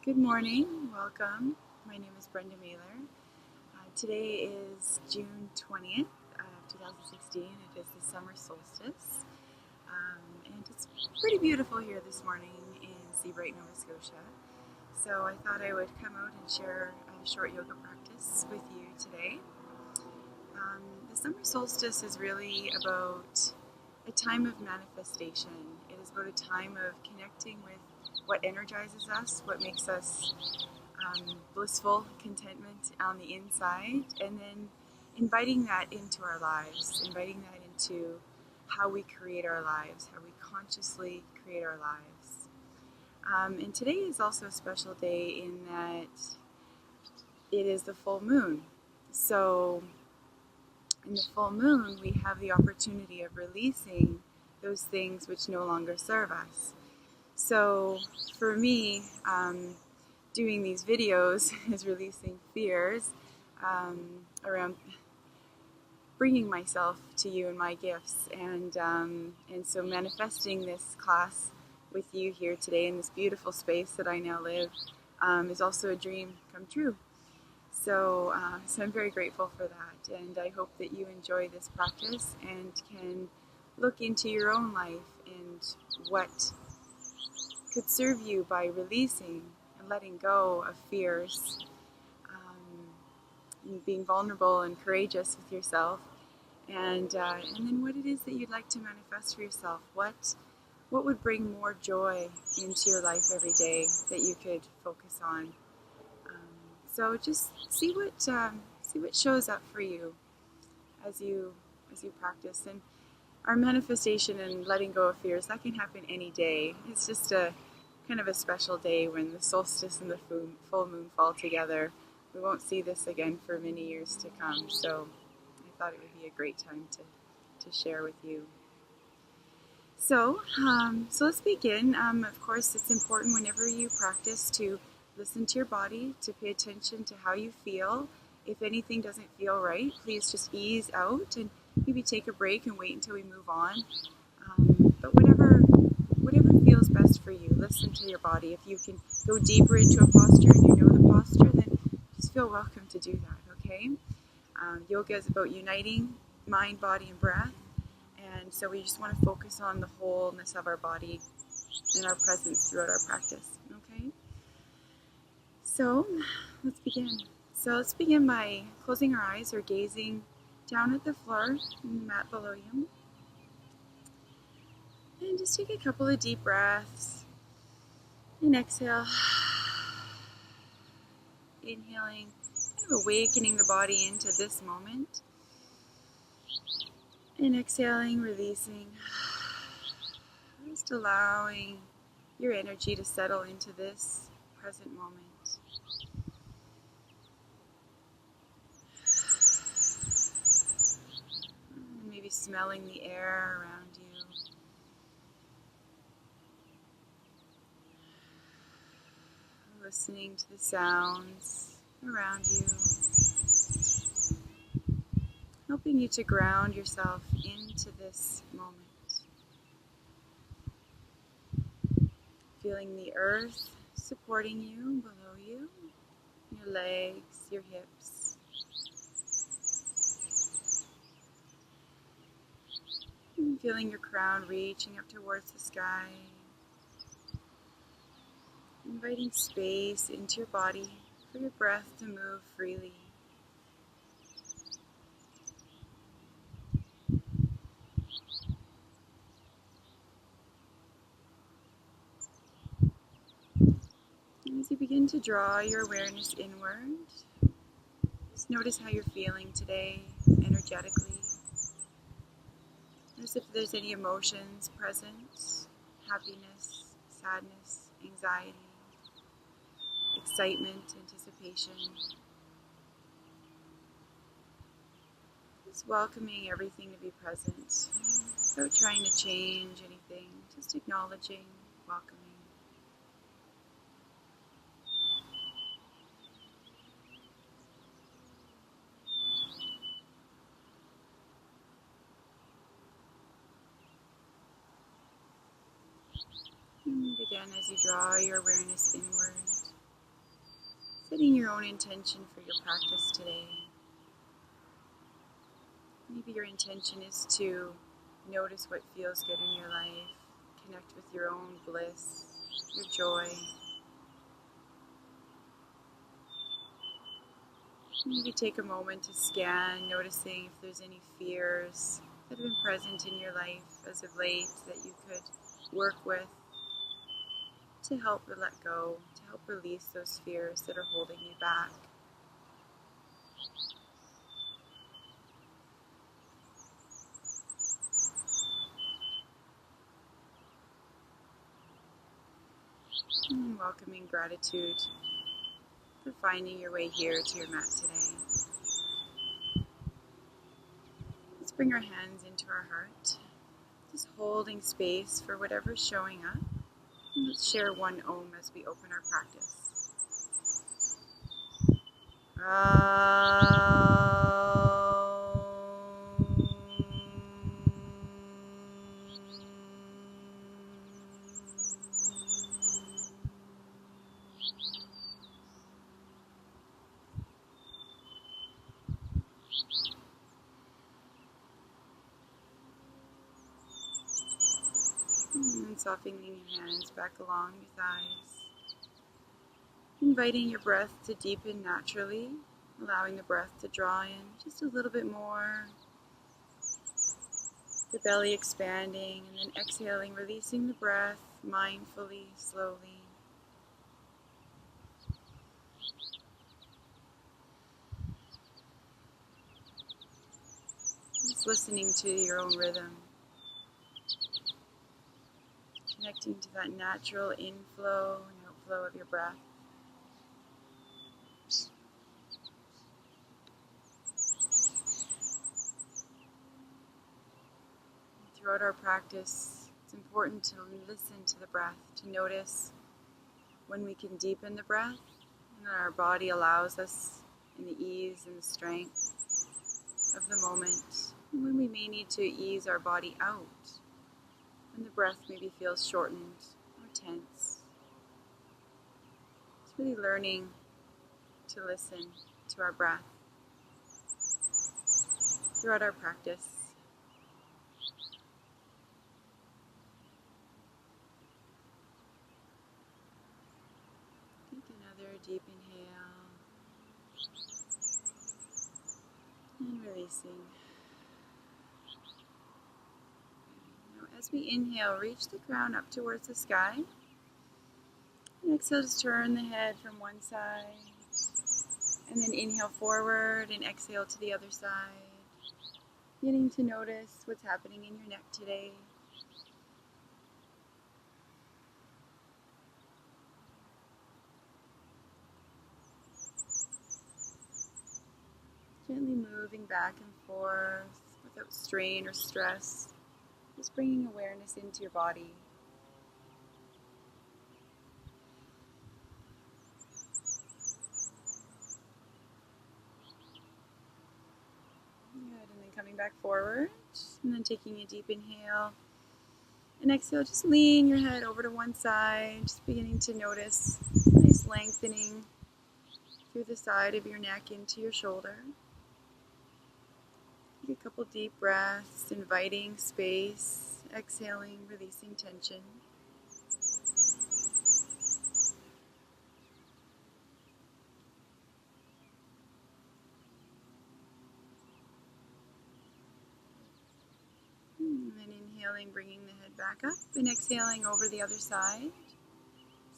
Good morning, welcome. My name is Brenda Mailer. Today is June 20th of 2016. It is the summer solstice, and it's pretty beautiful here this morning in Seabright, Nova Scotia. So I thought I would come out and share a short yoga practice with you today. The summer solstice is really about a time of manifestation. It is about a time of connecting with what energizes us, what makes us blissful contentment on the inside, and then inviting that into our lives, inviting that into how we create our lives, how we consciously create our lives. And today is also a special day in that it is the full moon. So in the full moon, we have the opportunity of releasing those things which no longer serve us. So for me, doing these videos is releasing fears around bringing myself to you and my gifts, and so manifesting this class with you here today in this beautiful space that I now live is also a dream come true. So I'm very grateful for that, and I hope that you enjoy this practice and can look into your own life and what could serve you by releasing and letting go of fears, and being vulnerable and courageous with yourself, and then what it is that you'd like to manifest for yourself. What would bring more joy into your life every day that you could focus on? So just see what shows up for you as you practice. And our manifestation and letting go of fears, that can happen any day. It's just a kind of a special day when the solstice and the full moon fall together. We won't see this again for many years to come, so I thought it would be a great time to share with you. So let's begin. Of course, it's important whenever you practice to listen to your body, to pay attention to how you feel. If anything doesn't feel right, please just ease out and maybe take a break and wait until we move on. But whatever feels best for you, listen to your body. If you can go deeper into a posture and you know the posture, then just feel welcome to do that, okay? Yoga is about uniting mind, body, and breath. And so we just want to focus on the wholeness of our body and our presence throughout our practice, okay? So let's begin. So let's begin by closing our eyes or gazing down at the floor and the mat below you. And just take a couple of deep breaths and exhale. Inhaling, kind of awakening the body into this moment. And exhaling, releasing. Just allowing your energy to settle into this present moment. And maybe smelling the air around you. Listening to the sounds around you. Helping you to ground yourself into this moment. Feeling the earth supporting you, below you, your legs, your hips. And feeling your crown reaching up towards the sky. Inviting space into your body for your breath to move freely. And as you begin to draw your awareness inward, just notice how you're feeling today energetically. Notice if there's any emotions present: happiness, sadness, anxiety, excitement, anticipation. Just welcoming everything to be present without trying to change anything, just acknowledging, welcoming. And again, as you draw your awareness inward, Setting your own intention for your practice today. Maybe your intention is to notice what feels good in your life, connect with your own bliss, your joy. Maybe take a moment to scan, noticing if there's any fears that have been present in your life as of late that you could work with to help let go, to help release those fears that are holding you back. And welcoming gratitude for finding your way here to your mat today. Let's bring our hands into our heart, just holding space for whatever's showing up. And let's share one Om as we open our practice. And softening your hands back along your thighs. Inviting your breath to deepen naturally, allowing the breath to draw in just a little bit more. The belly expanding, and then exhaling, releasing the breath mindfully, slowly. Just listening to your own rhythm. Connecting to that natural inflow and outflow of your breath. Throughout our practice, it's important to listen to the breath, to notice when we can deepen the breath, and our body allows us in the ease and the strength of the moment, and when we may need to ease our body out, when the breath maybe feels shortened or tense. It's really learning to listen to our breath throughout our practice. Take another deep inhale and releasing. Now, as we inhale, reach the crown up towards the sky. And exhale, just turn the head from one side. And then inhale forward and exhale to the other side. Beginning to notice what's happening in your neck today. Gently moving back and forth without strain or stress. Just bringing awareness into your body. Good, and then coming back forward, and then taking a deep inhale. And exhale, just lean your head over to one side, just beginning to notice nice lengthening through the side of your neck into your shoulder. Take a couple deep breaths, inviting space, exhaling, releasing tension. And then inhaling, bringing the head back up, and exhaling over the other side.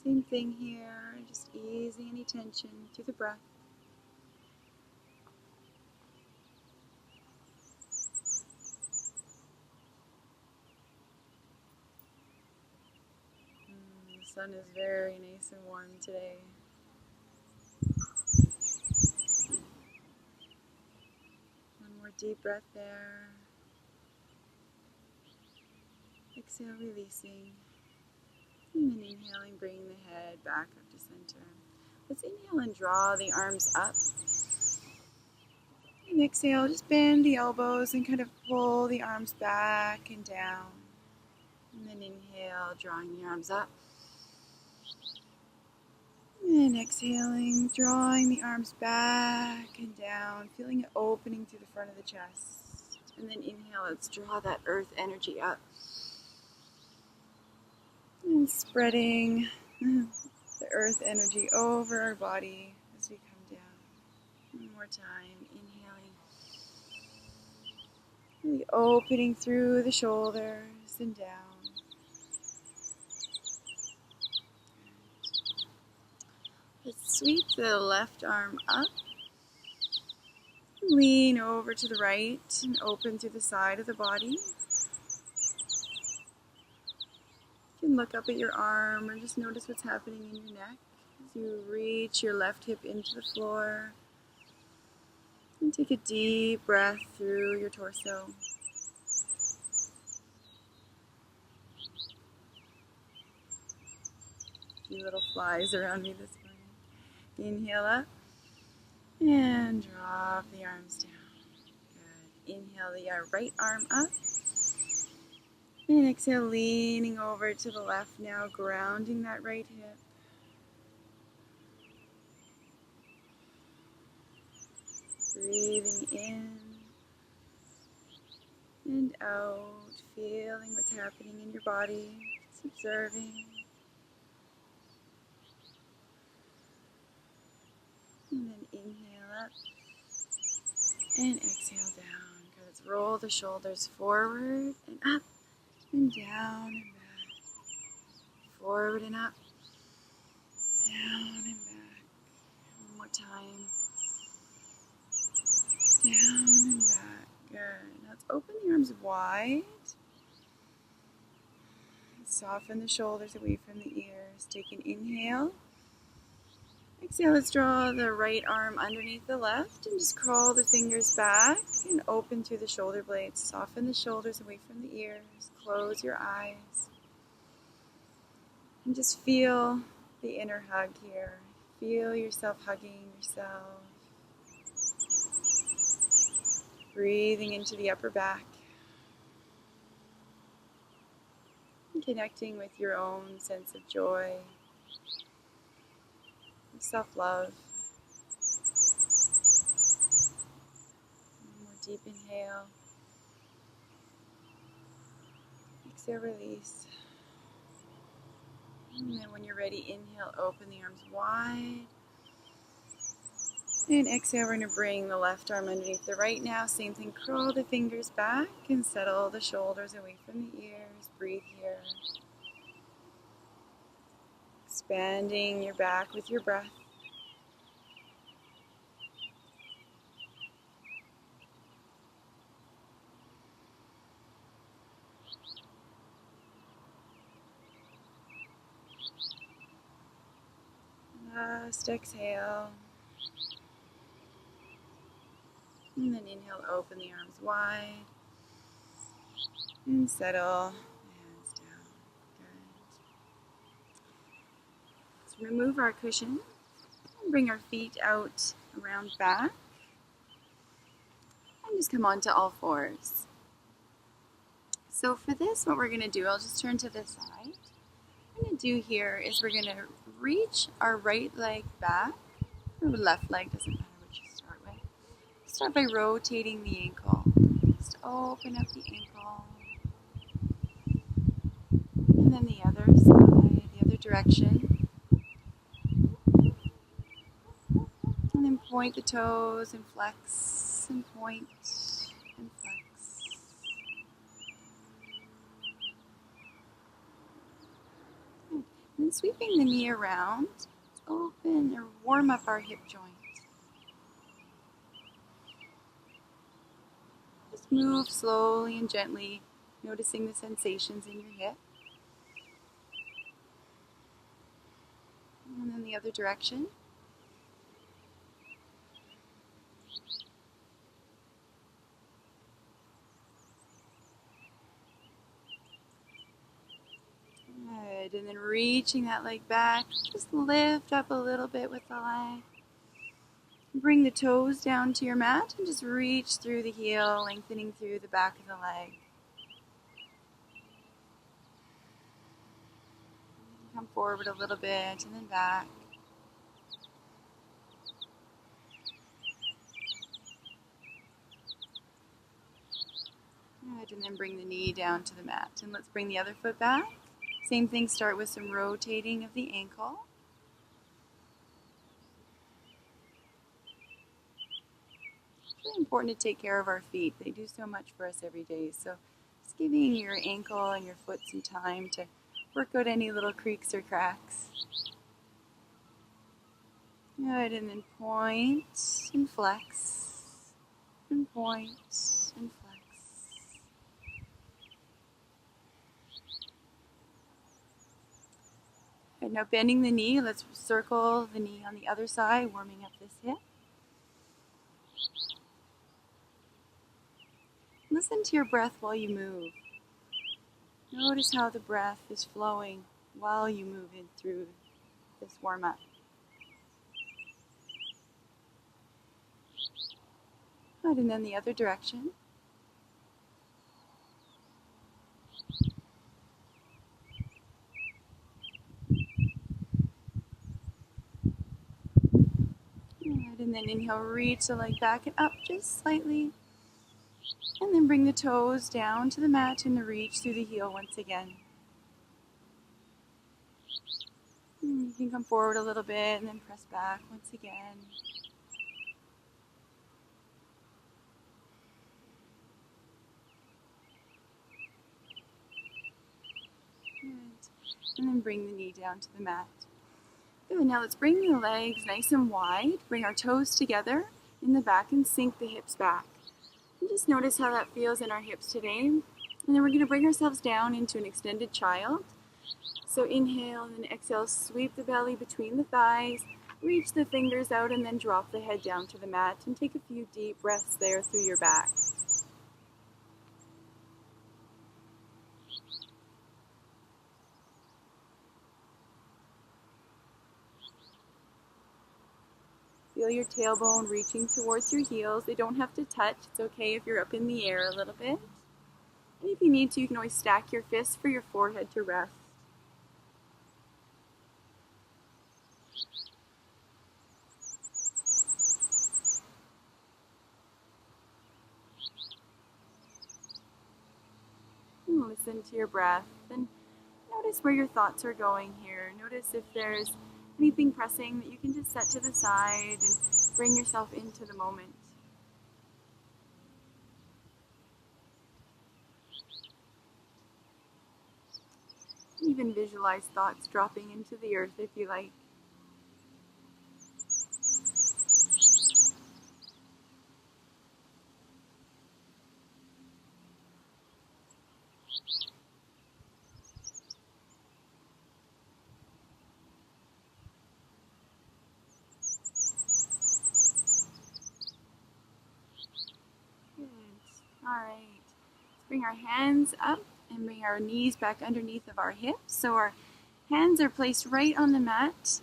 Same thing here, just easing any tension through the breath. The sun is very nice and warm today. One more deep breath there. Exhale, releasing. And then inhaling, bringing the head back up to center. Let's inhale and draw the arms up. And exhale, just bend the elbows and kind of pull the arms back and down. And then inhale, drawing the arms up. And And exhaling, drawing the arms back and down, feeling it opening through the front of the chest. And then inhale, let's draw that earth energy up. And spreading the earth energy over our body as we come down. One more time, inhaling. Really opening through the shoulders and down. Let's sweep the left arm up. Lean over to the right and open through the side of the body. You can look up at your arm or just notice what's happening in your neck as you reach your left hip into the floor. And take a deep breath through your torso. A few little flies around me this morning. Inhale up and drop the arms down. Good. Inhale the right arm up. And exhale, leaning over to the left now, grounding that right hip. Breathing in and out, feeling what's happening in your body, just observing. And then inhale up and exhale down. Good. Let's roll the shoulders forward and up and down and back. Forward and up, down and back. One more time. Down and back. Good. Now let's open the arms wide. Soften the shoulders away from the ears. Take an inhale. Exhale, let's draw the right arm underneath the left and just crawl the fingers back and open through the shoulder blades. Soften the shoulders away from the ears. Close your eyes. And just feel the inner hug here. Feel yourself hugging yourself. Breathing into the upper back. And connecting with your own sense of joy. Self-love. One more deep inhale. Exhale, release. And then when you're ready, inhale, open the arms wide. And exhale, we're going to bring the left arm underneath the right now. Same thing, curl the fingers back and settle the shoulders away from the ears. Breathe here. Expanding your back with your breath. Last exhale. And then inhale, open the arms wide. And settle. Hands down. Good. Let's remove our cushion. And bring our feet out around back. And just come onto all fours. So for this, what we're going to do, I'll just turn to this side. What we're going to do here is we're going to reach our right leg back. Or left leg, doesn't matter which you start with. Start by rotating the ankle. Just open up the ankle. And then the other side, the other direction. And then point the toes and flex and point and flex. And then sweeping the knee around, open or warm up our hip joint. Just move slowly and gently, noticing the sensations in your hip. And then the other direction. Good. And then reaching that leg back, just lift up a little bit with the leg. Bring the toes down to your mat and just reach through the heel, lengthening through the back of the leg. Come forward a little bit and then back. Good, and then bring the knee down to the mat. And let's bring the other foot back. Same thing, start with some rotating of the ankle. It's really important to take care of our feet. They do so much for us every day. So just giving your ankle and your foot some time to work out any little creaks or cracks. Good, and then point and flex, and point and flex. Good, now bending the knee, let's circle the knee on the other side, warming up this hip. Listen to your breath while you move. Notice how the breath is flowing while you move in through this warm-up. Good, and then the other direction. Good, and then inhale, reach the leg back and up just slightly. And then bring the toes down to the mat and reach through the heel once again. You can come forward a little bit and then press back once again. Good. And then bring the knee down to the mat. Good. Now let's bring the legs nice and wide. Bring our toes together in the back and sink the hips back. And just notice how that feels in our hips today. And then we're going to bring ourselves down into an extended child. So inhale and then exhale, sweep the belly between the thighs, reach the fingers out and then drop the head down to the mat and take a few deep breaths there through your back. Feel your tailbone reaching towards your heels. They don't have to touch. It's okay if you're up in the air a little bit. And if you need to, you can always stack your fists for your forehead to rest. And listen to your breath and notice where your thoughts are going here. Notice if there's anything pressing that you can just set to the side and bring yourself into the moment. Even visualize thoughts dropping into the earth if you like. Good. All right. Let's bring our hands up and bring our knees back underneath of our hips. So our hands are placed right on the mat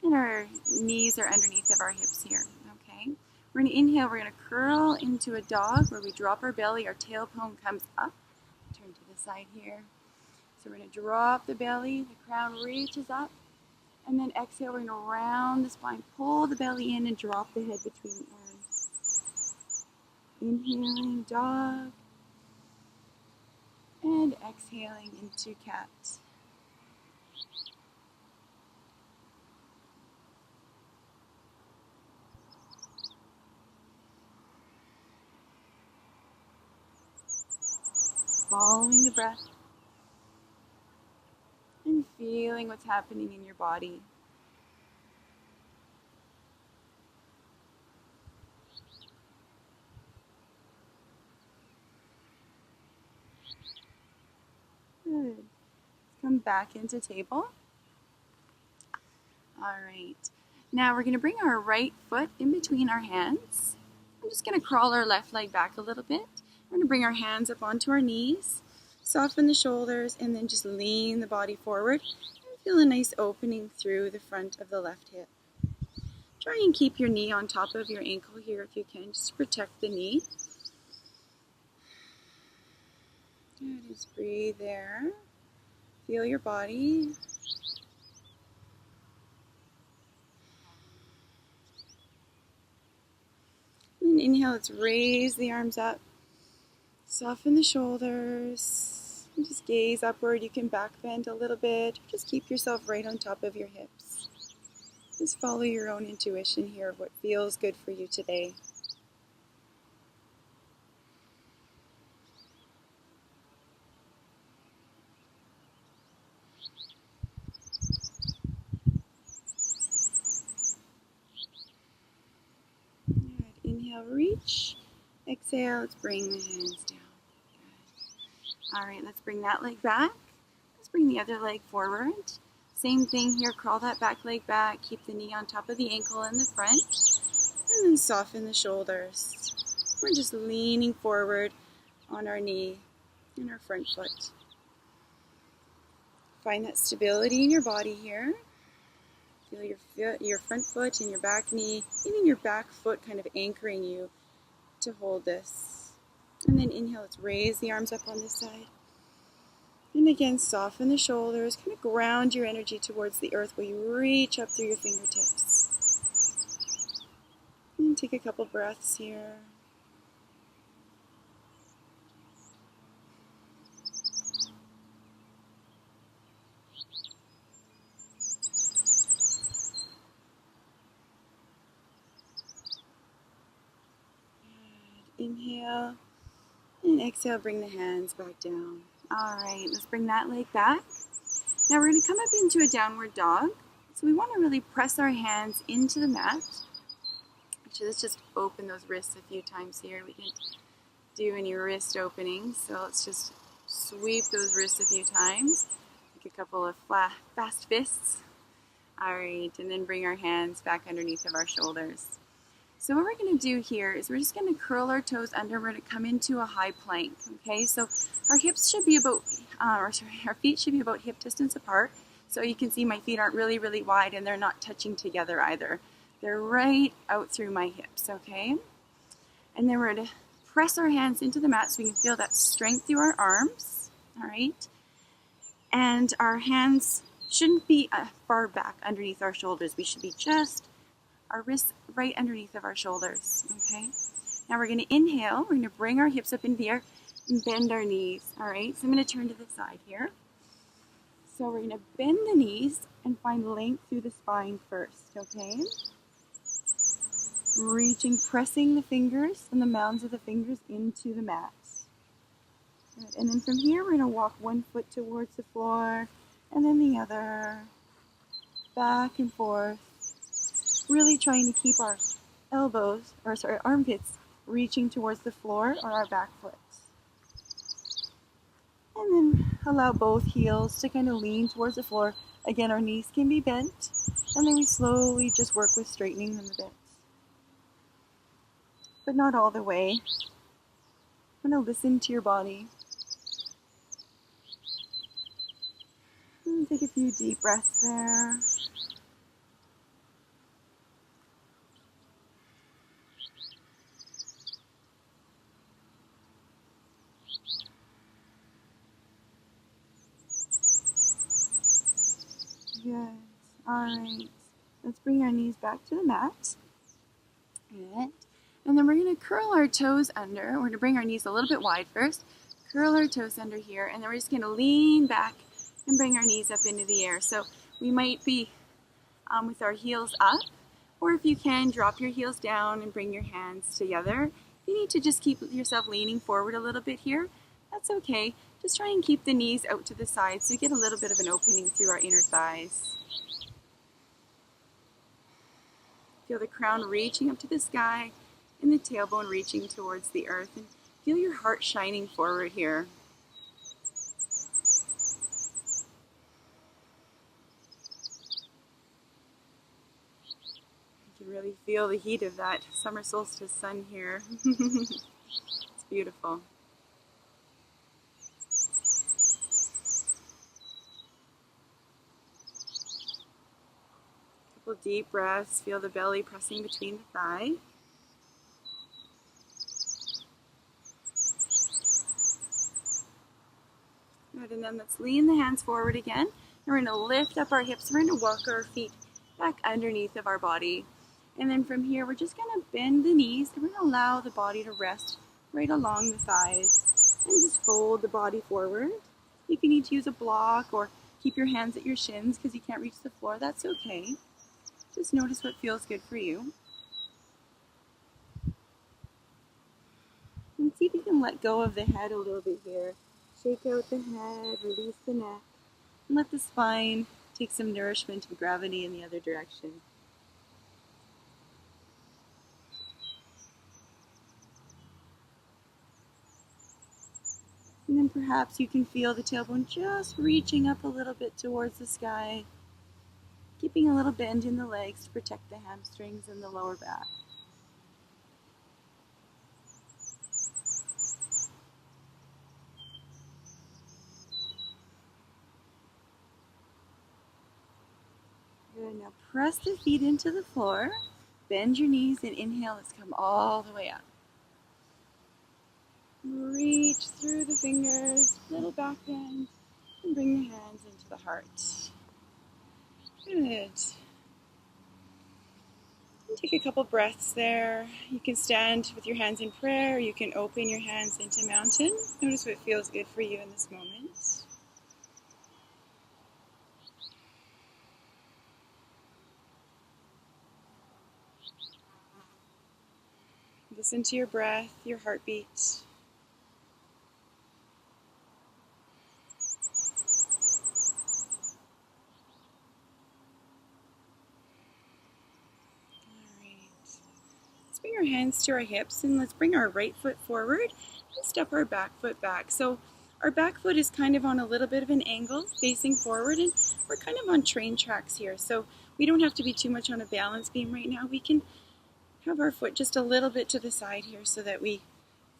and our knees are underneath of our hips here. Okay. We're going to inhale. We're going to curl into a dog where we drop our belly. Our tailbone comes up. Turn to the side here. So we're going to drop the belly. The crown reaches up. And then exhale. We're going to round the spine. Pull the belly in and drop the head between the arms. Inhaling dog. And exhaling into cat. Following the breath and feeling what's happening in your body. Good. Let's come back into table. All right. Now we're going to bring our right foot in between our hands. I'm just going to crawl our left leg back a little bit. We're going to bring our hands up onto our knees, soften the shoulders, and then just lean the body forward. And feel a nice opening through the front of the left hip. Try and keep your knee on top of your ankle here if you can, just to protect the knee. Good, just breathe there. Feel your body. And inhale, let's raise the arms up. Soften the shoulders. And just gaze upward. You can back bend a little bit. Just keep yourself right on top of your hips. Just follow your own intuition here of what feels good for you today. Good. Inhale, reach. Exhale, let's bring the hands down. Good. All right, let's bring that leg back. Let's bring the other leg forward. Same thing here, crawl that back leg back. Keep the knee on top of the ankle in the front. And then soften the shoulders. We're just leaning forward on our knee and our front foot. Find that stability in your body here. Feel your front foot and your back knee, even your back foot kind of anchoring you to hold this. And then inhale, let's raise the arms up on this side. And again, soften the shoulders, kind of ground your energy towards the earth where you reach up through your fingertips. And take a couple breaths here. Good. Inhale and exhale, bring the hands back down. All right, let's bring that leg back. Now we're going to come up into a downward dog. So we want to really press our hands into the mat. Actually, let's just open those wrists a few times here. We can do any wrist openings. So let's just sweep those wrists a few times. Take a couple of fast fists. All right, and then bring our hands back underneath of our shoulders. So what we're going to do here is we're just going to curl our toes under. We're going to come into a high plank, okay? So our hips should be about, our feet should be about hip distance apart. So you can see my feet aren't really, really wide and they're not touching together either. They're right out through my hips, okay? And then we're going to press our hands into the mat so we can feel that strength through our arms, all right? And our hands shouldn't be far back underneath our shoulders. We should be just our wrists right underneath of our shoulders, okay? Now we're going to inhale. We're going to bring our hips up into the air and bend our knees, all right? So I'm going to turn to the side here. So we're going to bend the knees and find length through the spine first, okay? Reaching, pressing the fingers and the mounds of the fingers into the mat. Good. And then from here, we're going to walk one foot towards the floor and then the other, back and forth. Really trying to keep our armpits reaching towards the floor or our back foot. And then allow both heels to kind of lean towards the floor. Again, our knees can be bent, and then we slowly just work with straightening them a bit. But not all the way. I'm going to listen to your body. And take a few deep breaths there. Good. All right. Let's bring our knees back to the mat. Good. And then we're going to curl our toes under. We're going to bring our knees a little bit wide first. Curl our toes under here. And then we're just going to lean back and bring our knees up into the air. So we might be with our heels up. Or if you can, drop your heels down and bring your hands together. If you need to just keep yourself leaning forward a little bit here, that's okay. Just try and keep the knees out to the side so you get a little bit of an opening through our inner thighs. Feel the crown reaching up to the sky and the tailbone reaching towards the earth. And feel your heart shining forward here. You can really feel the heat of that summer solstice sun here. It's beautiful. Deep breaths. Feel the belly pressing between the thigh. Good, and then let's lean the hands forward again. And we're going to lift up our hips. We're going to walk our feet back underneath of our body. And then from here, we're just going to bend the knees. And we're going to allow the body to rest right along the thighs. And just fold the body forward. If you need to use a block or keep your hands at your shins because you can't reach the floor, that's okay. Just notice what feels good for you. And see if you can let go of the head a little bit here. Shake out the head, release the neck, and let the spine take some nourishment and gravity in the other direction. And then perhaps you can feel the tailbone just reaching up a little bit towards the sky, keeping a little bend in the legs to protect the hamstrings and the lower back. Good. Now press the feet into the floor, bend your knees, and inhale. Let's come all the way up. Reach through the fingers, little back bend, and bring the hands into the heart. Good. Take a couple breaths there. You can stand with your hands in prayer. You can open your hands into mountain. Notice what feels good for you in this moment. Listen to your breath, your heartbeat. Bring our hands to our hips and let's bring our right foot forward and step our back foot back. So our back foot is kind of on a little bit of an angle facing forward, and we're kind of on train tracks here. So we don't have to be too much on a balance beam right now. We can have our foot just a little bit to the side here so that we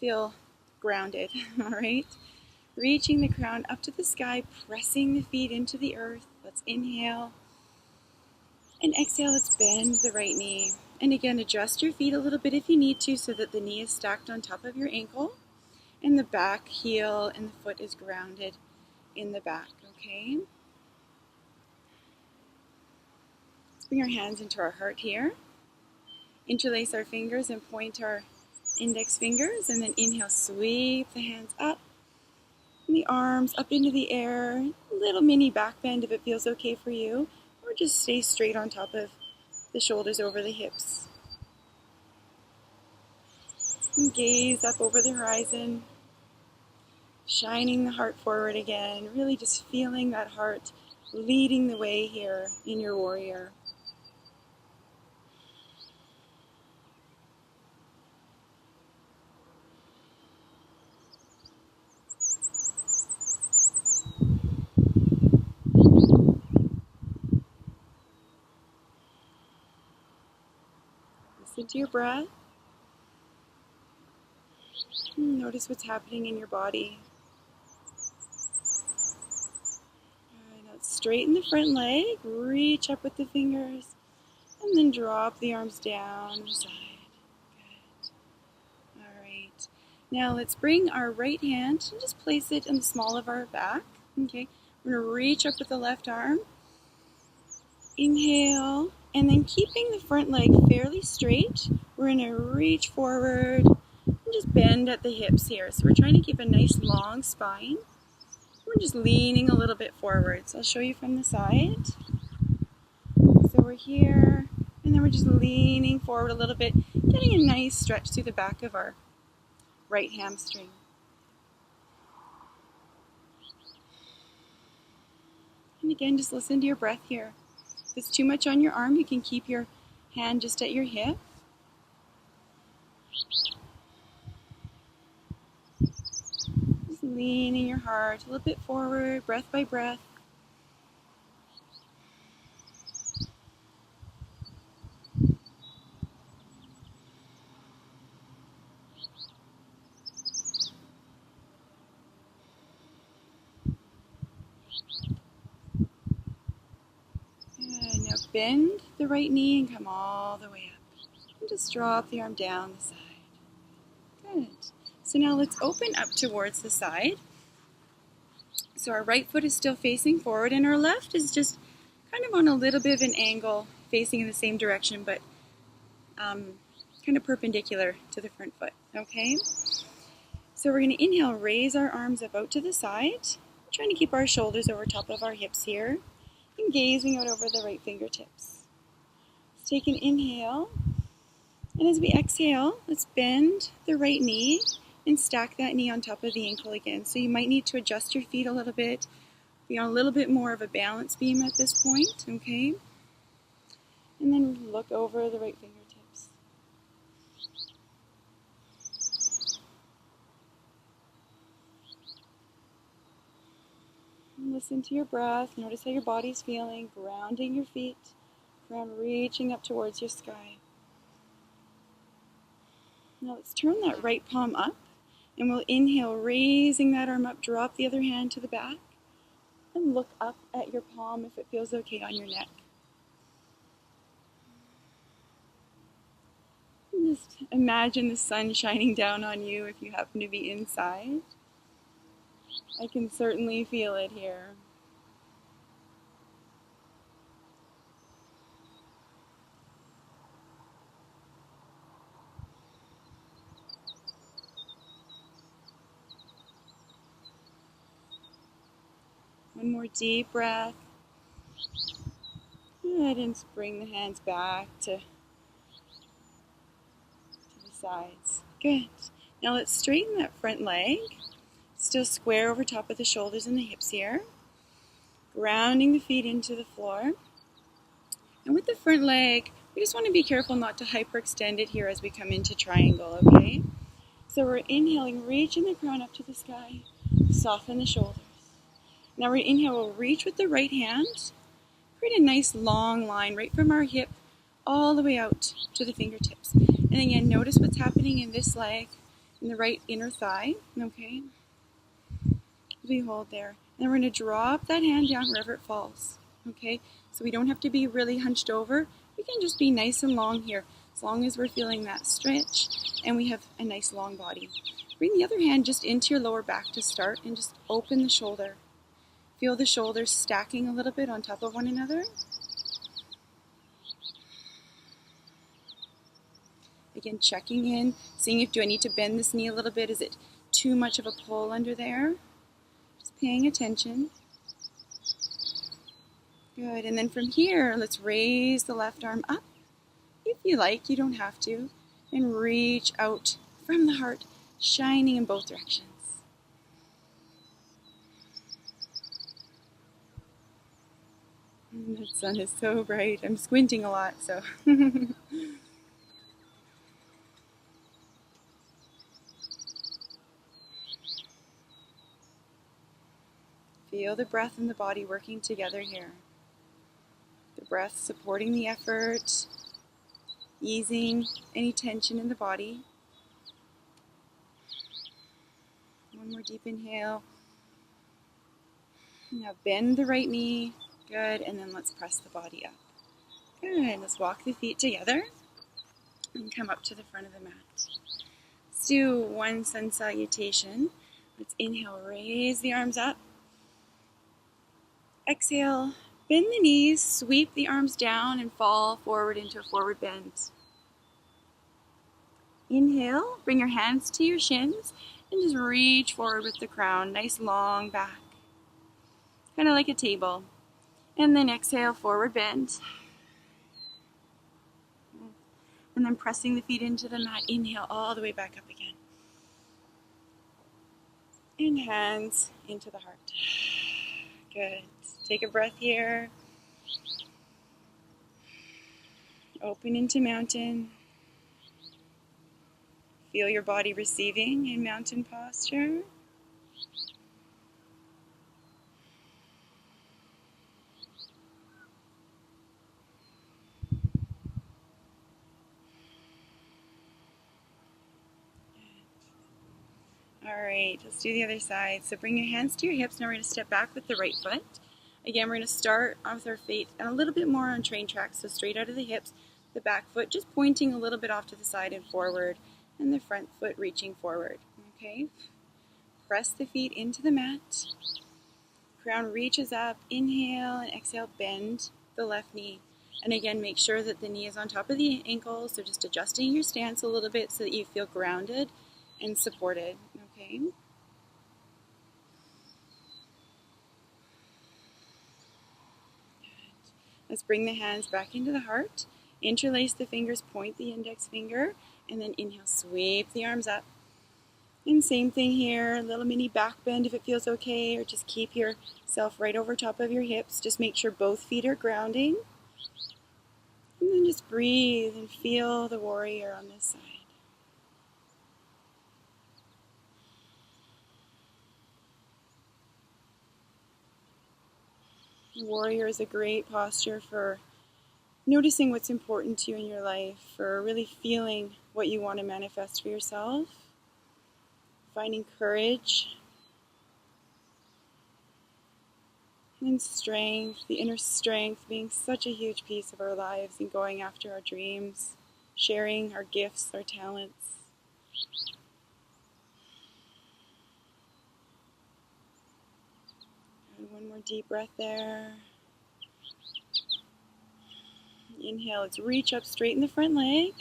feel grounded, all right? Reaching the crown up to the sky, pressing the feet into the earth. Let's inhale. And exhale, let's bend the right knee. And again, adjust your feet a little bit if you need to so that the knee is stacked on top of your ankle and the back heel and the foot is grounded in the back, okay? Let's bring our hands into our heart here. Interlace our fingers and point our index fingers, and then inhale, sweep the hands up and the arms up into the air. A little mini back bend if it feels okay for you, or just stay straight on top of the shoulders over the hips. And gaze up over the horizon, shining the heart forward again, really just feeling that heart leading the way here in your warrior. Listen to your breath. Notice what's happening in your body. All right, now straighten the front leg, reach up with the fingers, and then drop the arms down the side. Good. All right. Now let's bring our right hand and just place it in the small of our back. Okay. We're going to reach up with the left arm. Inhale, and then keeping the front leg fairly straight, we're going to reach forward and just bend at the hips here. So we're trying to keep a nice long spine. We're just leaning a little bit forward. So I'll show you from the side. So we're here, and then we're just leaning forward a little bit, getting a nice stretch through the back of our right hamstring. And again, just listen to your breath here. If it's too much on your arm, you can keep your hand just at your hip. Just leaning your heart a little bit forward, breath by breath. Good. Now bend the right knee and come all the way up. And just drop the arm down the side. Good. So now let's open up towards the side. So our right foot is still facing forward, and our left is just kind of on a little bit of an angle, facing in the same direction, but kind of perpendicular to the front foot, okay? So we're going to inhale, raise our arms up out to the side, trying to keep our shoulders over top of our hips here, and gazing out over the right fingertips. Let's take an inhale, and as we exhale, let's bend the right knee and stack that knee on top of the ankle again. So you might need to adjust your feet a little bit, be on a little bit more of a balance beam at this point, okay? And then look over the right fingertips. Listen to your breath. Notice how your body's feeling, grounding your feet, ground reaching up towards your sky. Now let's turn that right palm up, and we'll inhale, raising that arm up, drop the other hand to the back, and look up at your palm if it feels okay on your neck. And just imagine the sun shining down on you if you happen to be inside. I can certainly feel it here. One more deep breath. Good, and bring the hands back to the sides. Good. Now let's straighten that front leg. Still square over top of the shoulders and the hips here. Grounding the feet into the floor. And with the front leg, we just want to be careful not to hyperextend it here as we come into triangle, okay? So we're inhaling, reaching the crown up to the sky. Soften the shoulders. Now we're inhale, we'll reach with the right hand. Create a nice long line right from our hip all the way out to the fingertips. And again, notice what's happening in this leg, in the right inner thigh, okay? We hold there. And then we're going to drop that hand down wherever it falls, okay? So we don't have to be really hunched over. We can just be nice and long here, as long as we're feeling that stretch and we have a nice long body. Bring the other hand just into your lower back to start and just open the shoulder. Feel the shoulders stacking a little bit on top of one another. Again, checking in, seeing if do I need to bend this knee a little bit? Is it too much of a pull under there? Just paying attention. Good, and then from here, let's raise the left arm up. If you like, you don't have to. And reach out from the heart, shining in both directions. The sun is so bright. I'm squinting a lot, so. Feel the breath and the body working together here. The breath supporting the effort, easing any tension in the body. One more deep inhale. Now bend the right knee. Good, and then let's press the body up. Good, let's walk the feet together and come up to the front of the mat. Let's do one sun salutation. Let's inhale, raise the arms up. Exhale, bend the knees, sweep the arms down and fall forward into a forward bend. Inhale, bring your hands to your shins and just reach forward with the crown, nice long back. Kind of like a table. And then exhale, forward bend. And then pressing the feet into the mat, inhale all the way back up again. And hands into the heart. Good. Take a breath here. Open into mountain. Feel your body receiving in mountain posture. All right, let's do the other side. So bring your hands to your hips. Now we're going to step back with the right foot. Again, we're going to start with our feet a little bit more on train tracks, so straight out of the hips, the back foot just pointing a little bit off to the side and forward, and the front foot reaching forward. Okay, press the feet into the mat. Crown reaches up. Inhale and exhale, bend the left knee. And again, make sure that the knee is on top of the ankle, so just adjusting your stance a little bit so that you feel grounded and supported. okay? Let's bring the hands back into the heart. Interlace the fingers, point the index finger, and then inhale, sweep the arms up. And same thing here, a little mini back bend if it feels okay, or just keep yourself right over top of your hips. Just make sure both feet are grounding. And then just breathe and feel the warrior on this side. The warrior is a great posture for noticing what's important to you in your life, for really feeling what you want to manifest for yourself, finding courage and strength, the inner strength being such a huge piece of our lives and going after our dreams, sharing our gifts, our talents. And one more deep breath there. Inhale, let's reach up, straighten the front leg,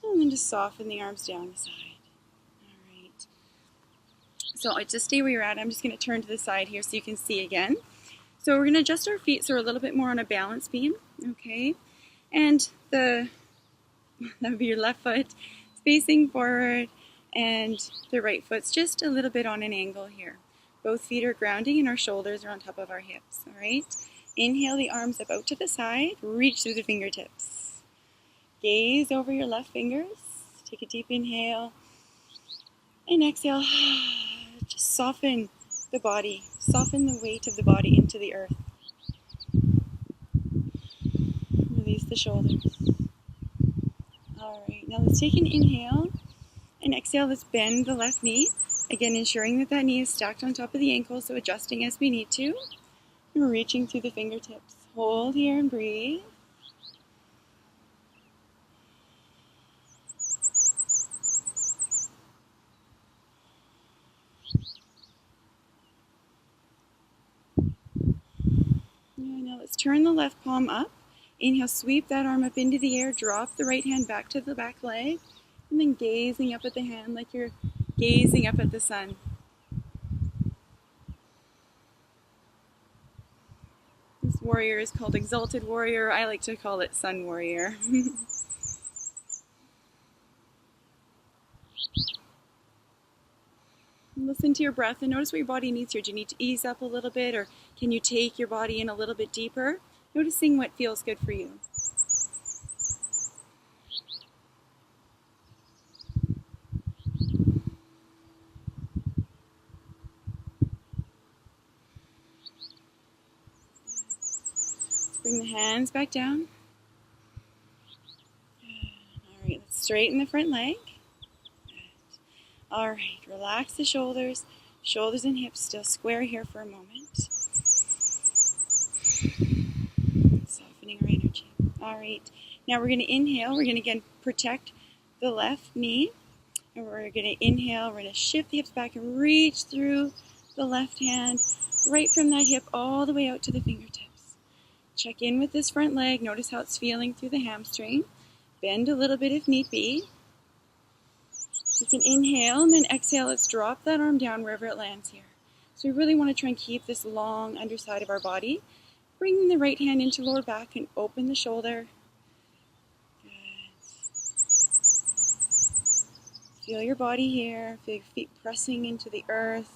and then just soften the arms down the side. All right. So just stay where you're at. I'm just going to turn to the side here so you can see again. So we're going to adjust our feet so we're a little bit more on a balance beam, okay? And that would be your left foot facing forward, and the right foot's just a little bit on an angle here. Both feet are grounding and our shoulders are on top of our hips, all right? Inhale the arms up out to the side, reach through the fingertips. Gaze over your left fingers, take a deep inhale, and exhale. Just soften the body, soften the weight of the body into the earth. Release the shoulders. All right, now let's take an inhale and exhale. Let's bend the left knee. Again, ensuring that that knee is stacked on top of the ankle, so adjusting as we need to. And reaching through the fingertips. Hold here and breathe. Now let's turn the left palm up. Inhale, sweep that arm up into the air. Drop the right hand back to the back leg. And then gazing up at the hand like you're gazing up at the sun. This warrior is called Exalted Warrior. I like to call it Sun Warrior. Listen to your breath and notice what your body needs here. Do you need to ease up a little bit, or can you take your body in a little bit deeper? Noticing what feels good for you. Let's bring the hands back down. All right, let's straighten the front leg. All right, relax the shoulders. Shoulders and hips still square here for a moment. Softening our energy. All right, now we're going to inhale. We're going to again protect the left knee. And we're going to inhale. We're going to shift the hips back and reach through the left hand, right from that hip all the way out to the fingertips. Check in with this front leg. Notice how it's feeling through the hamstring. Bend a little bit if need be. You can inhale and then exhale. Let's drop that arm down wherever it lands here. So we really want to try and keep this long underside of our body. Bring the right hand into lower back and open the shoulder. Good. Feel your body here. Feel your feet pressing into the earth.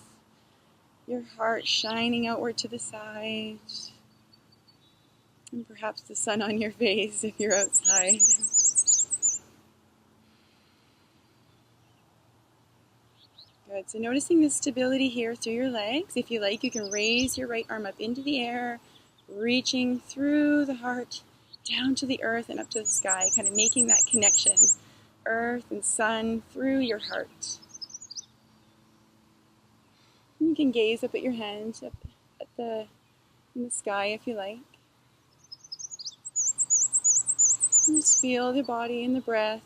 Your heart shining outward to the side. And perhaps the sun on your face if you're outside. Good. So noticing the stability here through your legs. If you like, you can raise your right arm up into the air, reaching through the heart, down to the earth and up to the sky, kind of making that connection, earth and sun through your heart. You can gaze up at your hands, up at in the sky if you like. And just feel the body and the breath.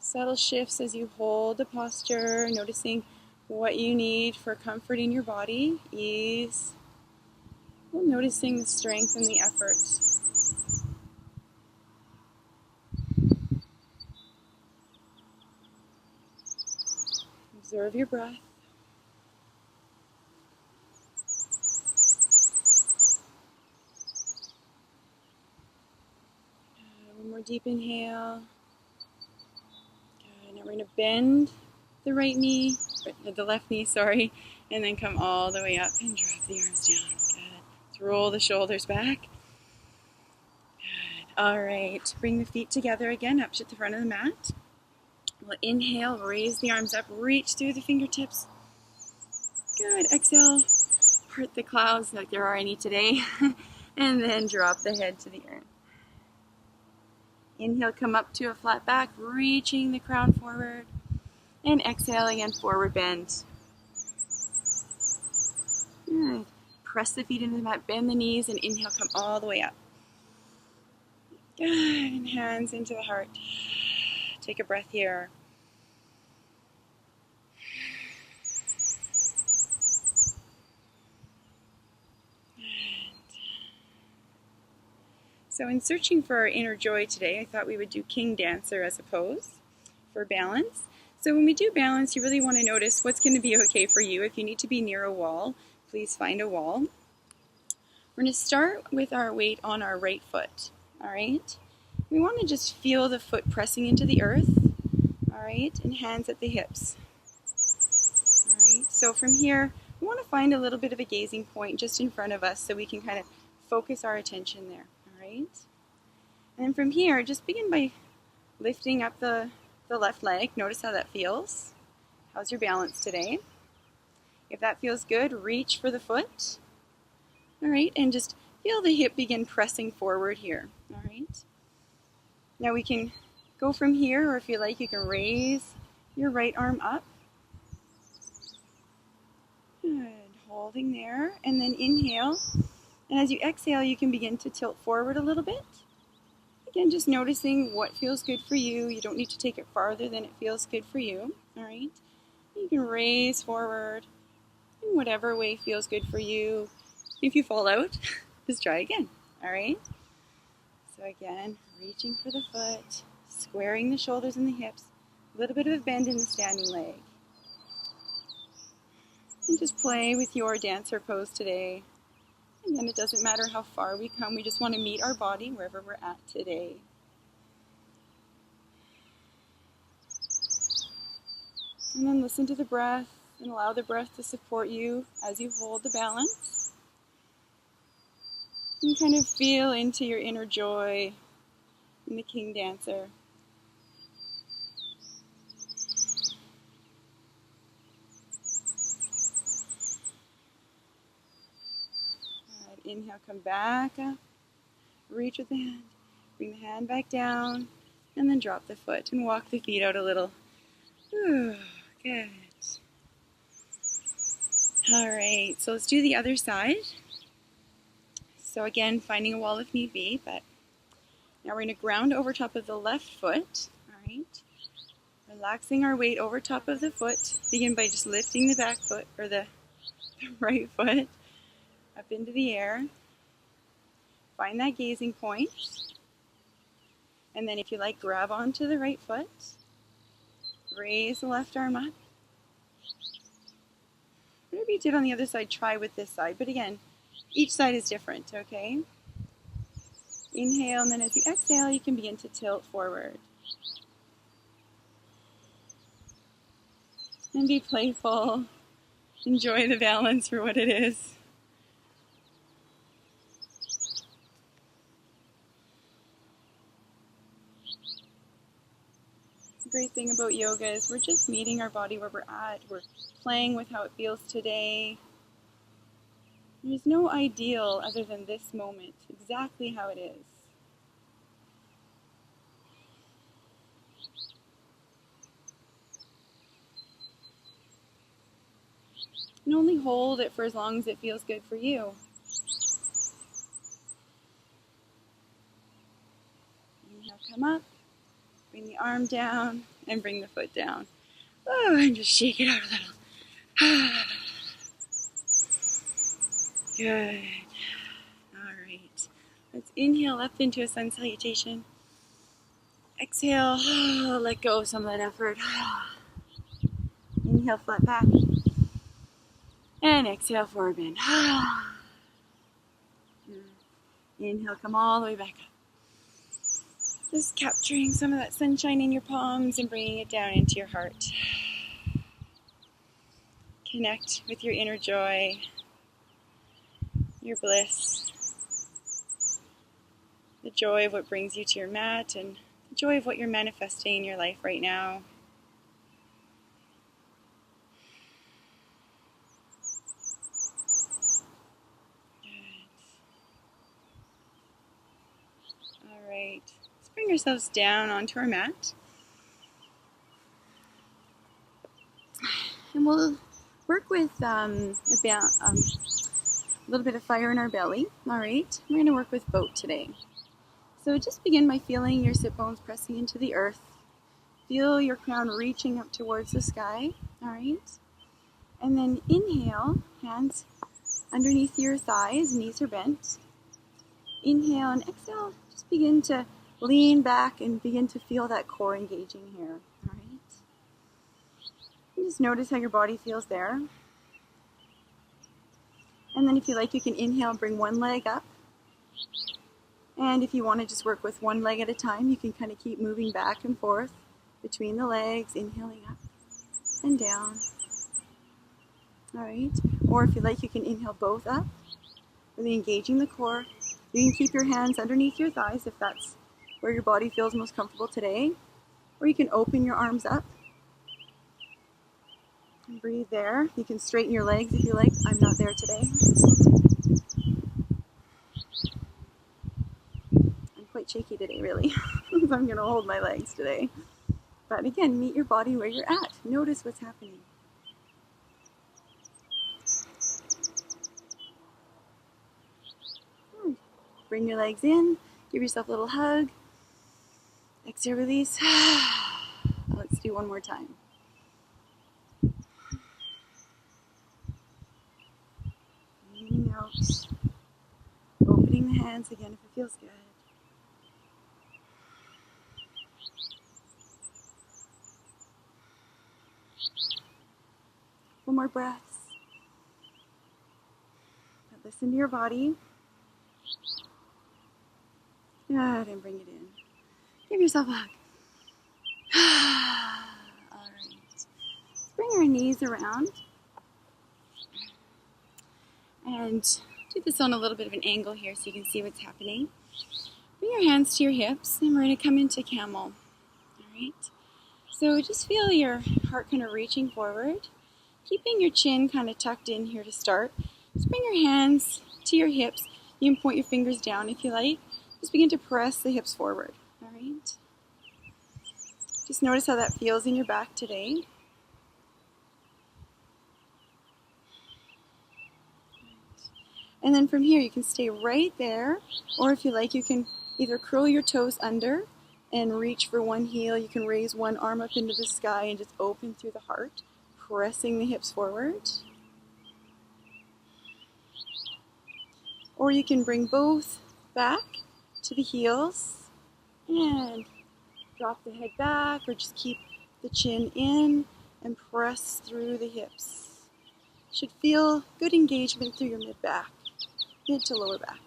Subtle shifts as you hold the posture, noticing what you need for comfort in your body, ease, while noticing the strength and the effort. Observe your breath. One more deep inhale. Good. Now we're going to bend the right knee, the left knee, sorry, and then come all the way up and drop the arms down. Good. Let's roll the shoulders back. Good. All right. Bring the feet together again, up to the front of the mat. We'll inhale, raise the arms up, reach through the fingertips. Good. Exhale, part the clouds like there are any today, and then drop the head to the earth. Inhale, come up to a flat back, reaching the crown forward. And exhale again, forward bend. Good. Press the feet into the mat, bend the knees, and inhale, come all the way up. Good. And hands into the heart. Take a breath here. So in searching for our inner joy today, I thought we would do King Dancer as a pose for balance. So when we do balance, you really want to notice what's going to be okay for you. If you need to be near a wall, please find a wall. We're going to start with our weight on our right foot, all right? We want to just feel the foot pressing into the earth, all right? And hands at the hips, all right? So from here, we want to find a little bit of a gazing point just in front of us so we can kind of focus our attention there. And then from here, just begin by lifting up the left leg. Notice how that feels. How's your balance today? If that feels good, reach for the foot. All right, and just feel the hip begin pressing forward here. All right. Now we can go from here, or if you like, you can raise your right arm up. Good, holding there, and then inhale. And as you exhale, you can begin to tilt forward a little bit. Again, just noticing what feels good for you. You don't need to take it farther than it feels good for you. All right. You can raise forward in whatever way feels good for you. If you fall out, just try again. All right. So again, reaching for the foot, squaring the shoulders and the hips, a little bit of a bend in the standing leg. And just play with your dancer pose today. And then it doesn't matter how far we come, we just want to meet our body wherever we're at today. And then listen to the breath and allow the breath to support you as you hold the balance. And kind of feel into your inner joy in the King Dancer. Inhale, come back up, reach with the hand, bring the hand back down, and then drop the foot and walk the feet out a little. Ooh, good. All right, so let's do the other side. So again, finding a wall if need be, but now we're going to ground over top of the left foot, all right? Relaxing our weight over top of the foot. Begin by just lifting the back foot, or the right foot, up into the air. Find that gazing point. And then if you like, grab onto the right foot. Raise the left arm up. Whatever you did on the other side, try with this side. But again, each side is different, okay? Inhale, and then as you exhale, you can begin to tilt forward. And be playful. Enjoy the balance for what it is. The great thing about yoga is we're just meeting our body where we're at. We're playing with how it feels today. There's no ideal other than this moment, exactly how it is. And only hold it for as long as it feels good for you. Inhale, come up. Bring the arm down and bring the foot down. Oh, and just shake it out a little. Good. All right. Let's inhale up into a sun salutation. Exhale. Let go of some of that effort. Inhale, flat back. And exhale, forward bend. Inhale, come all the way back up. Just capturing some of that sunshine in your palms and bringing it down into your heart. Connect with your inner joy, your bliss, the joy of what brings you to your mat, and the joy of what you're manifesting in your life right now. All right, let's bring ourselves down onto our mat. And we'll work with a little bit of fire in our belly. All right, we're going to work with boat today. So just begin by feeling your sit bones pressing into the earth. Feel your crown reaching up towards the sky. All right, and then inhale, hands underneath your thighs, knees are bent. Inhale and exhale, just begin to lean back and begin to feel that core engaging here. All right. And just notice how your body feels there. And then if you like, you can inhale, bring one leg up. And if you want to just work with one leg at a time, you can kind of keep moving back and forth between the legs, inhaling up and down. All right. Or if you like, you can inhale both up, really engaging the core. You can keep your hands underneath your thighs if that's where your body feels most comfortable today. Or you can open your arms up and breathe there. You can straighten your legs if you like. I'm not there today. I'm quite shaky today, really. I'm going to hold my legs today. But again, meet your body where you're at. Notice what's happening. Bring your legs in. Give yourself a little hug. Exhale, release. Let's do one more time. Breathing out. Opening the hands again if it feels good. One more breaths. But listen to your body. Good, and bring it in. Give yourself a hug. All right. Let's bring our knees around. And do this on a little bit of an angle here so you can see what's happening. Bring your hands to your hips, and we're going to come into camel. All right. So just feel your heart kind of reaching forward, keeping your chin kind of tucked in here to start. Just bring your hands to your hips. You can point your fingers down if you like. Just begin to press the hips forward. All right. Just notice how that feels in your back today. And then from here, you can stay right there, or if you like, you can either curl your toes under and reach for one heel. You can raise one arm up into the sky and just open through the heart, pressing the hips forward. Or you can bring both back to the heels and drop the head back, or just keep the chin in and press through the hips. Should feel good engagement through your mid-back, mid to lower back.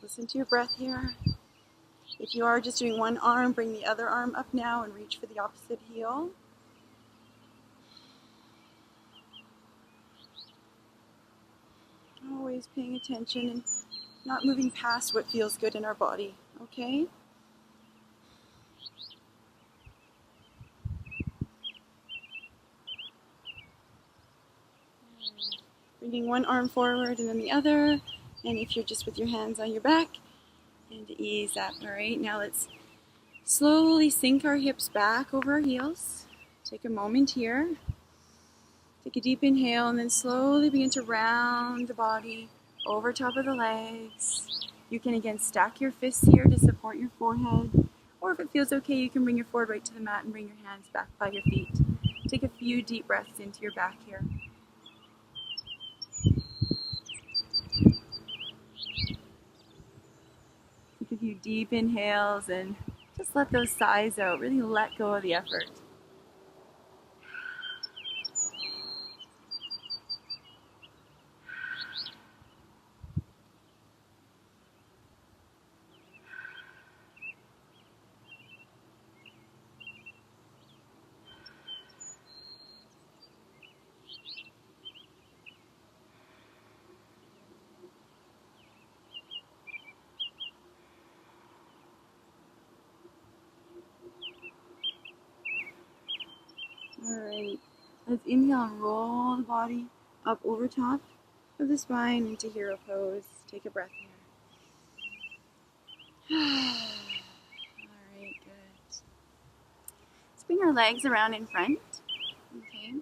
Listen to your breath here. If you are just doing one arm, bring the other arm up now and reach for the opposite heel. Always paying attention and not moving past what feels good in our body, okay? Bringing one arm forward and then the other. And if you're just with your hands on your back, and ease up. All right, now let's slowly sink our hips back over our heels. Take a moment here. Take a deep inhale and then slowly begin to round the body over top of the legs. You can again stack your fists here to support your forehead. Or if it feels okay, you can bring your forehead right to the mat and bring your hands back by your feet. Take a few deep breaths into your back here. Take a few deep inhales and just let those sighs out. Really let go of the effort. Alright, let's inhale and roll the body up over top of the spine into hero pose. Take a breath here. Alright, good. Let's bring our legs around in front. Okay.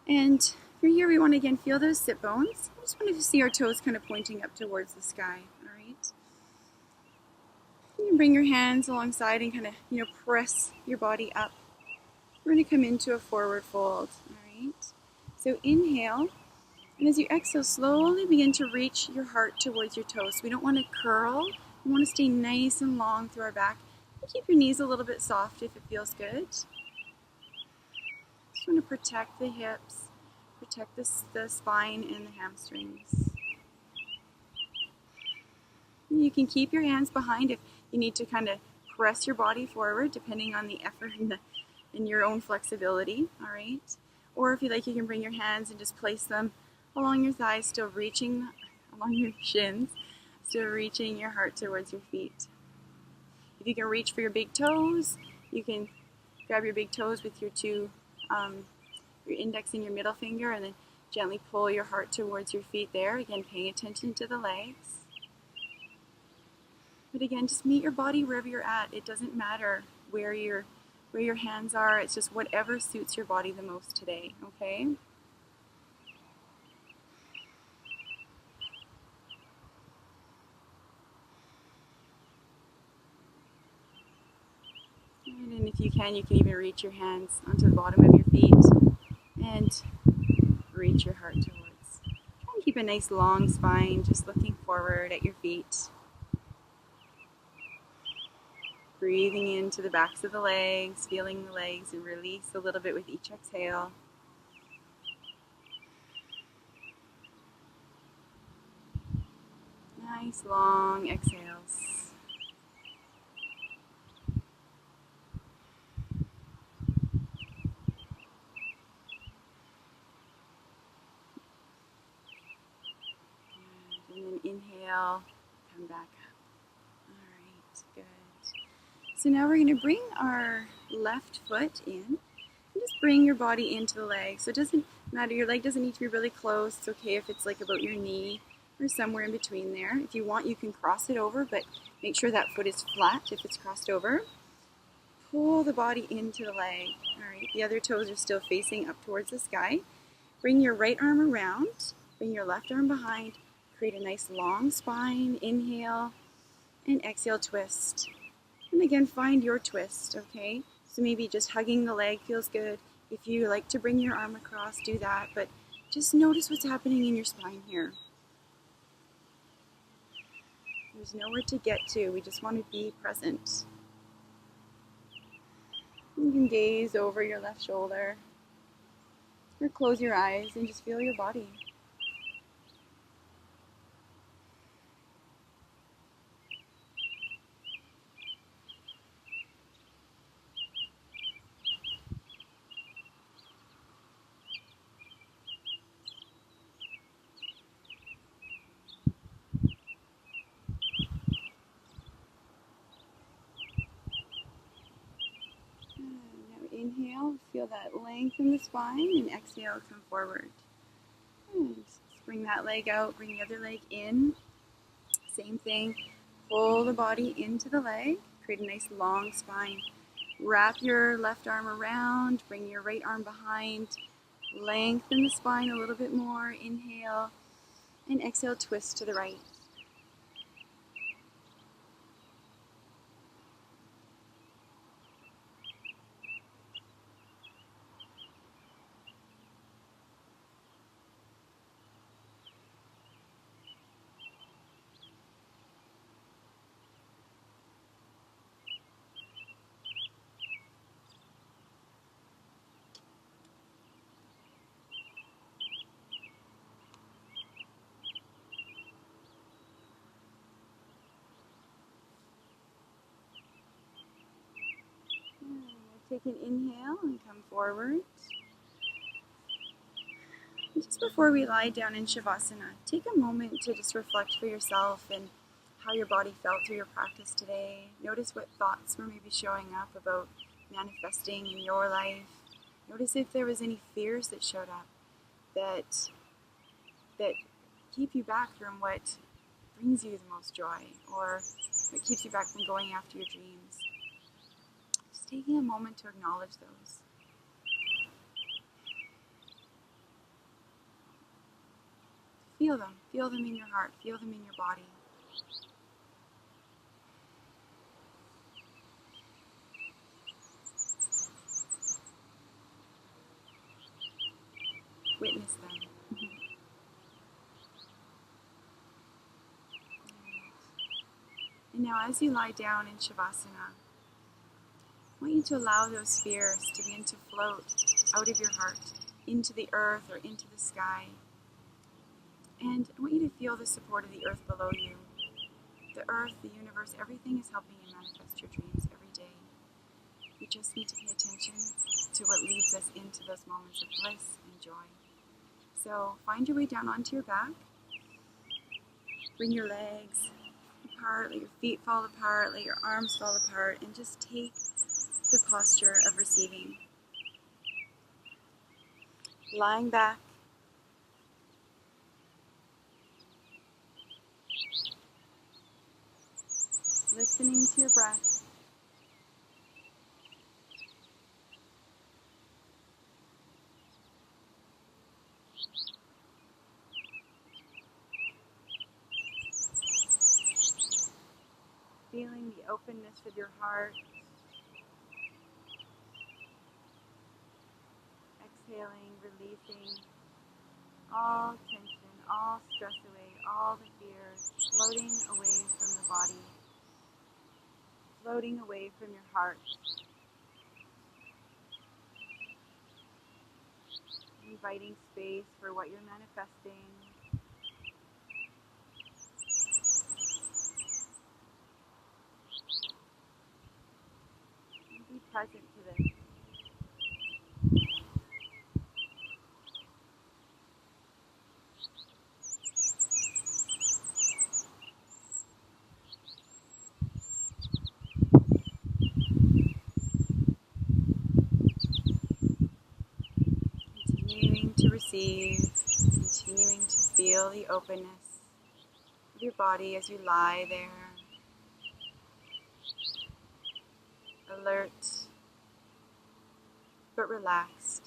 And for here we want to again feel those sit bones. I just want to see our toes kind of pointing up towards the sky. Alright. You can bring your hands alongside and kind of, press your body up. We're going to come into a forward fold. Alright. So inhale. And as you exhale, slowly begin to reach your heart towards your toes. So we don't want to curl. We want to stay nice and long through our back. Keep your knees a little bit soft if it feels good. Just want to protect the hips, protect the spine and the hamstrings. And you can keep your hands behind if you need to kind of press your body forward, depending on the effort and your own flexibility. All right. Or if you like, you can bring your hands and just place them along your thighs, still reaching along your shins, still reaching your heart towards your feet. If you can reach for your big toes, you can grab your big toes with your your index and your middle finger, and then gently pull your heart towards your feet there. Again, paying attention to the legs. But again, just meet your body wherever you're at. It doesn't matter where your hands are. It's just whatever suits your body the most today, okay? And if you can even reach your hands onto the bottom of your feet and reach your heart towards. Try and keep a nice long spine, just looking forward at your feet. Breathing into the backs of the legs, feeling the legs, and release a little bit with each exhale. Nice long exhales. And then inhale, come back up. Alright, good. So now we're going to bring our left foot in. And just bring your body into the leg. So it doesn't matter, your leg doesn't need to be really close. It's okay if it's like about your knee or somewhere in between there. If you want, you can cross it over, but make sure that foot is flat if it's crossed over. Pull the body into the leg. Alright, the other toes are still facing up towards the sky. Bring your right arm around, bring your left arm behind, create a nice long spine, inhale, and exhale, twist. And again, find your twist, okay? So maybe just hugging the leg feels good. If you like to bring your arm across, do that, but just notice what's happening in your spine here. There's nowhere to get to, we just want to be present. You can gaze over your left shoulder, or close your eyes and just feel your body. Now inhale, feel that length in the spine, and exhale, come forward. Just bring that leg out, bring the other leg in. Same thing, pull the body into the leg, create a nice long spine. Wrap your left arm around, bring your right arm behind, lengthen the spine a little bit more, inhale, and exhale, twist to the right. Take an inhale and come forward. And just before we lie down in Shavasana, take a moment to just reflect for yourself and how your body felt through your practice today. Notice what thoughts were maybe showing up about manifesting in your life. Notice if there was any fears that showed up that keep you back from what brings you the most joy, or what keeps you back from going after your dreams. Just taking a moment to acknowledge those. Feel them in your heart, feel them in your body. Witness them. And now as you lie down in Shavasana, I want you to allow those fears to begin to float out of your heart, into the earth or into the sky. And I want you to feel the support of the earth below you. The earth, the universe, everything is helping you manifest your dreams every day. You just need to pay attention to what leads us into those moments of bliss and joy. So find your way down onto your back. Bring your legs apart, let your feet fall apart, let your arms fall apart, and just take the posture of receiving. Lying back. Listening to your breath. Feeling the openness of your heart. Exhaling, releasing all tension, all stress away, all the fears, floating away from the body, floating away from your heart. Inviting space for what you're manifesting. Be present to this. Continuing to receive, continuing to feel the openness of your body as you lie there. Alert, but relaxed.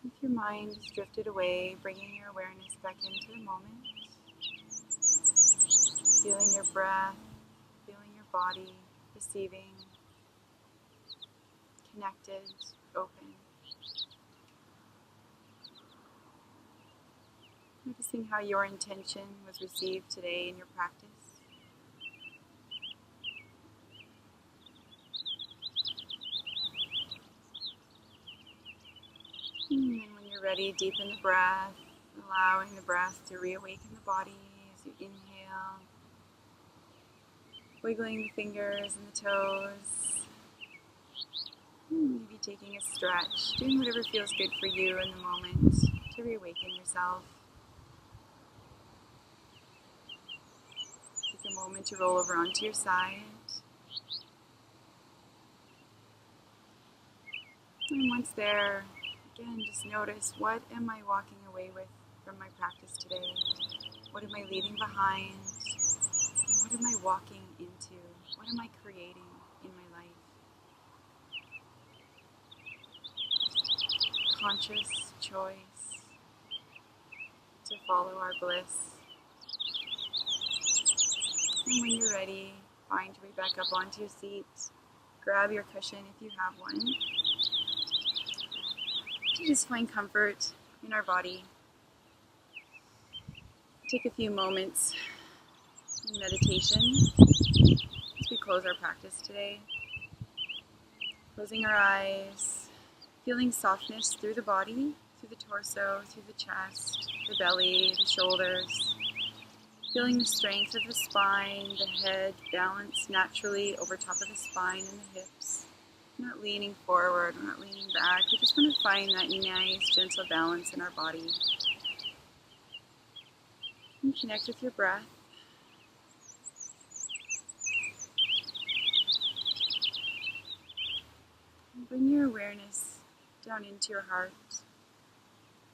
If your mind has drifted away, bringing your awareness back into the moment, feeling your breath, feeling your body, receiving, connected, open. Noticing how your intention was received today in your practice. And then when you're ready, deepen the breath, allowing the breath to reawaken the body as you inhale, wiggling the fingers and the toes, maybe taking a stretch, doing whatever feels good for you in the moment to reawaken yourself. Take a moment to roll over onto your side. And once there, again, just notice, what am I walking away with from my practice today? What am I leaving behind? And what am I walking into? What am I creating in my life? Conscious choice to follow our bliss. And when you're ready, find your way back up onto your seat. Grab your cushion if you have one. To just find comfort in our body. Take a few moments in meditation as we close our practice today. Closing our eyes, feeling softness through the body, through the torso, through the chest, the belly, the shoulders. Feeling the strength of the spine, the head balanced naturally over top of the spine and the hips. We're not leaning forward, we're not leaning back. We just want to find that nice, gentle balance in our body. And connect with your breath. And bring your awareness down into your heart.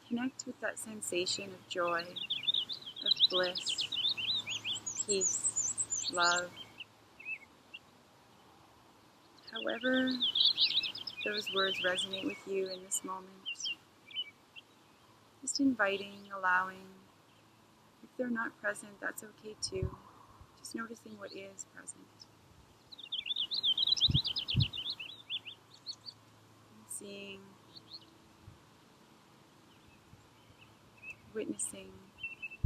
Connect with that sensation of joy, of bliss, peace, love. However those words resonate with you in this moment, just inviting, allowing. If they're not present, that's okay too. Just noticing what is present. And seeing, witnessing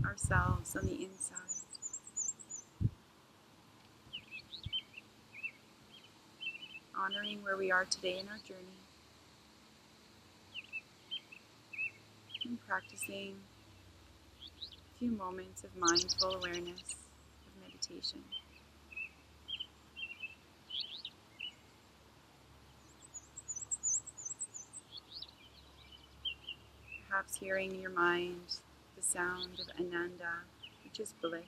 ourselves on the inside. Honoring where we are today in our journey. And practicing a few moments of mindful awareness, of meditation. Perhaps hearing in your mind the sound of Ananda, which is bliss.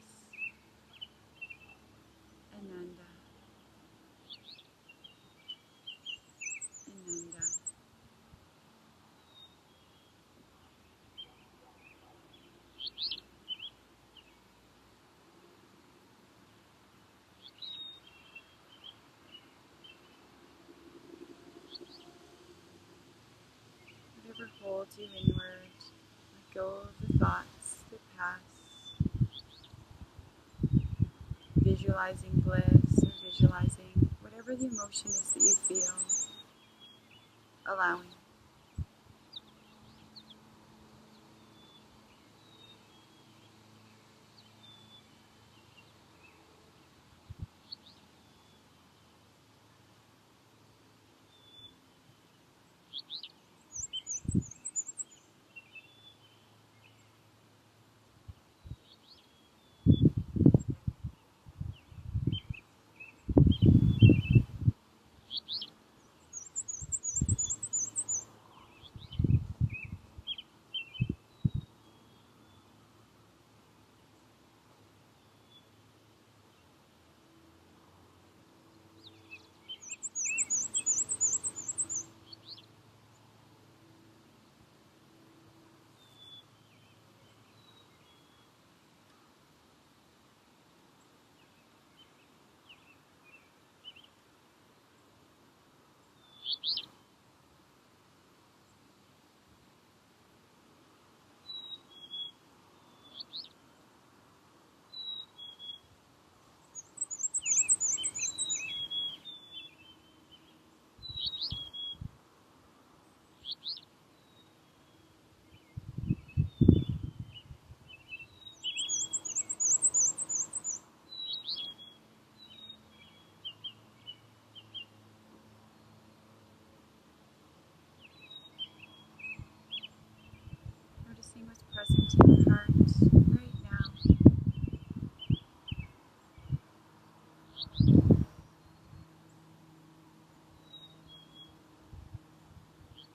Ananda. Ananda. Whatever holds you inward, let go of the thoughts that pass. Visualizing bliss or visualizing whatever the emotion is that you feel. Allowing. present in your heart right now.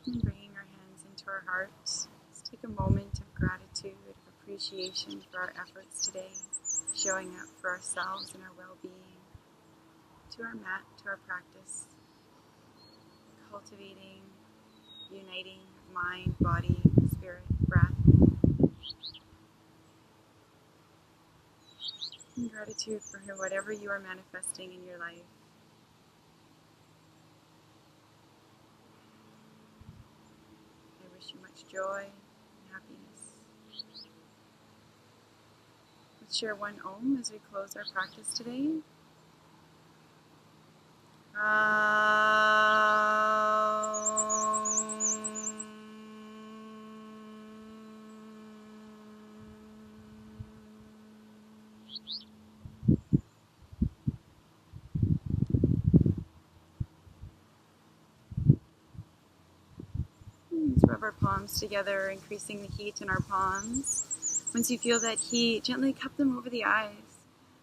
And bringing our hands into our hearts, let's take a moment of gratitude, of appreciation for our efforts today, showing up for ourselves and our well-being, to our mat, to our practice, cultivating, uniting mind, body, spirit, breath. And gratitude for whatever you are manifesting in your life. I wish you much joy and happiness. Let's share one Om as we close our practice today. Let's rub our palms together, increasing the heat in our palms. Once you feel that heat, gently cup them over the eyes.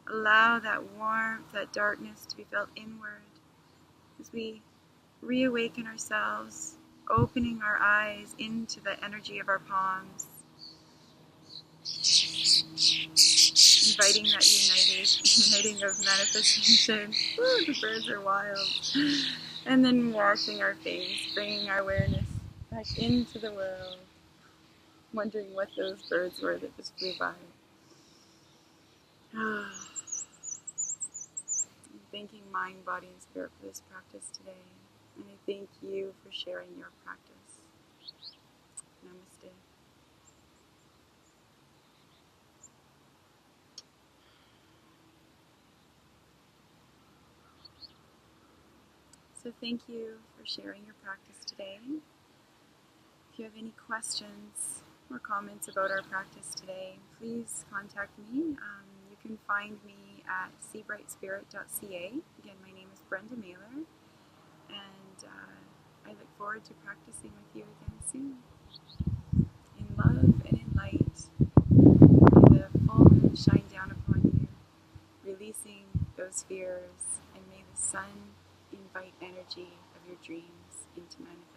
Allow that warmth, that darkness to be felt inward as we reawaken ourselves, opening our eyes into the energy of our palms. Inviting that uniting of manifestation. Ooh, the birds are wild. And then washing our face, bringing our awareness back into the world, wondering what those birds were that just flew by. I'm thanking mind, body, and spirit for this practice today. And I thank you for sharing your practice. Namaste. So thank you for sharing your practice today. If you have any questions or comments about our practice today, please contact me. You can find me at seabrightspirit.ca. Again, my name is Brenda Mailer, and I look forward to practicing with you again soon. In love and in light, may the full moon shine down upon you, releasing those fears, and may the sun invite energy of your dreams into manifestation.